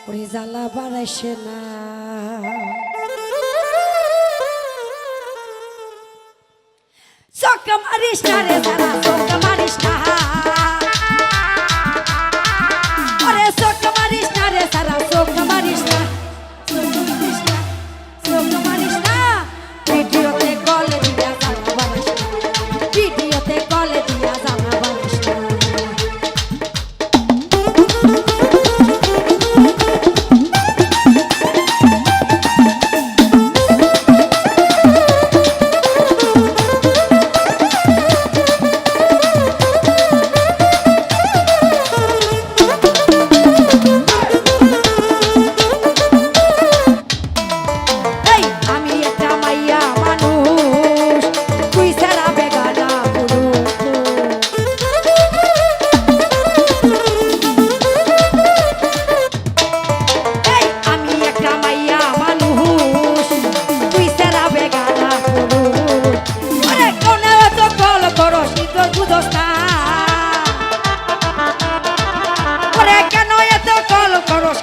ওরে জ্বালা বাড়াইছে না চোখ মারিস না রে সারা চোখ মারিস না ওরে চোখ মারিস না রে সারা চোখ মারিস না চোখ মারিস না চোখ মারিস না ভিডিওতে কল দিয়া জ্বালা বাড়াইস না ভিডিওতে কল দিয়া জ্বালা বাড়াইস না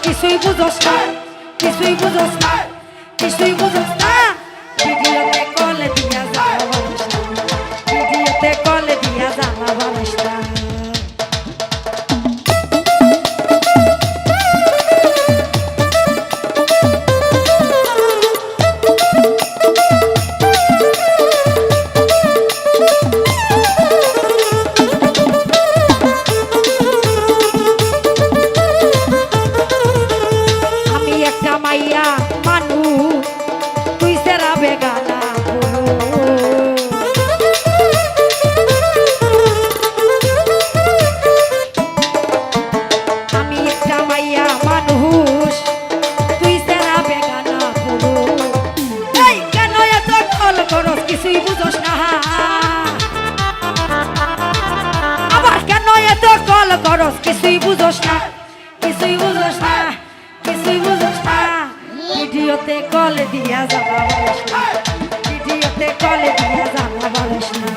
কিছুই বুঝোস না কিছুই বুঝোস না কিছুই বুঝোস না ভিডিওতে কলে দিয়া জ্বালা বাড়াইস না ভিডিওতে কলে দিয়া জ্বালা বাড়াইস না মাইয়া মানু তুই সেরা বেগানা আমি একটা মাইয়া মানুষ তুই সেরা বেগানা এই কেন এত কল করস কিছুই বুঝোস না আবার কেন এত কল করস কিছুই বুঝোস না কিছুই বুঝোস না কিছুই বুঝোস না ভিডিওতে কল দিয়া জ্বালা বাড়াইস না ভিডিওতে কল দিয়া জ্বালা বাড়াইস না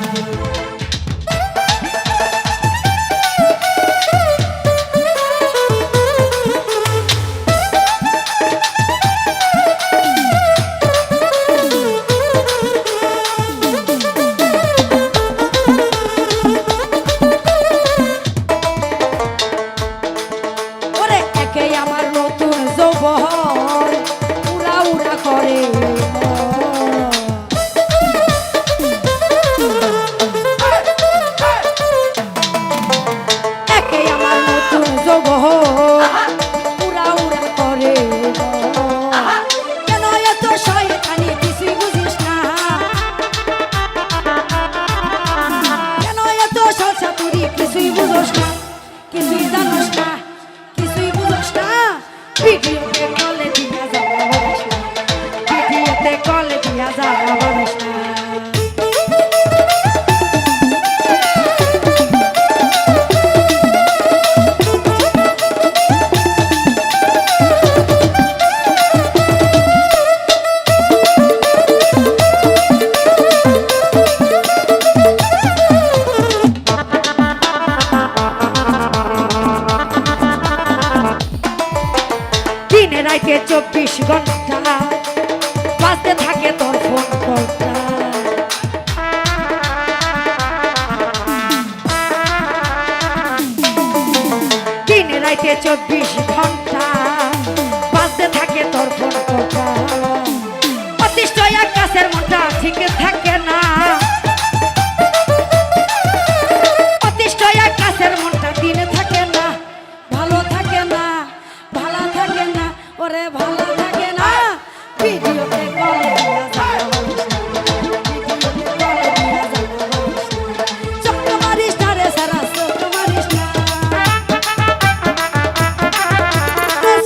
ওরে একে আমার নতুন যৌবন উড়া উড়া করে একে আমার নতুন যৌবন উড়া উড়া করে কেন এত শয়তানি কিছুই বুঝিস না কেন এত সলসাতুরি কিছুই বুঝোস না কিছুই জানোস না কিছুই বুঝোস না ভিডিওতে কলে দিয়া জ্বালা বাড়াইস না ভিডিওতে কলে দিয়া জ্বালা বাড়াইস না দিনে রাইতে 24 ঘন্টা বাজতে থাকে তোর ফোন কলটা দিনে রাইতে 24 ঘন্টা বাজতে থাকে তোর ফোন কলটা অতিষ্ঠ এক গাছের মনটা ঠিক থাকে না অতিষ্ঠ এক গাছের মনটা দিনে থাকে না ভালো থাকে না ভালো থাকে না ওরে ভালো থাকে না ভিডিওতে কল দিয়া জ্বালা বাড়াইস না ভিডিওতে কল দিয়া জ্বালা বাড়াইস না চোখ মারিস না রে সারা চোখ মারিস না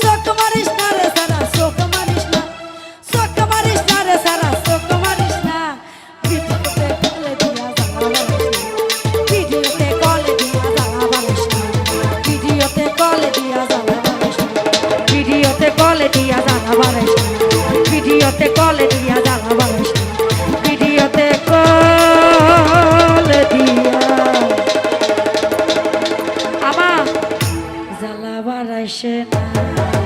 চোখ মারিস না রে সারা চোখ মারিস না চোখ মারিস না রে সারা চোখ মারিস না ভিডিওতে কল দিয়া জ্বালা বাড়াইস না ভিডিওতে কল দিয়া জ্বালা বাড়াইস না ভিডিওতে কল দিয়া জ্বালা বাড়াইস না ভিডিওতে কল দিয়া জ্বালা বাড়াইস না ভিডিওতে কল দিয়া জ্বালা বাড়াইস না ভিডিওতে কল দিয়া আমা জ্বালা বাড়াইস না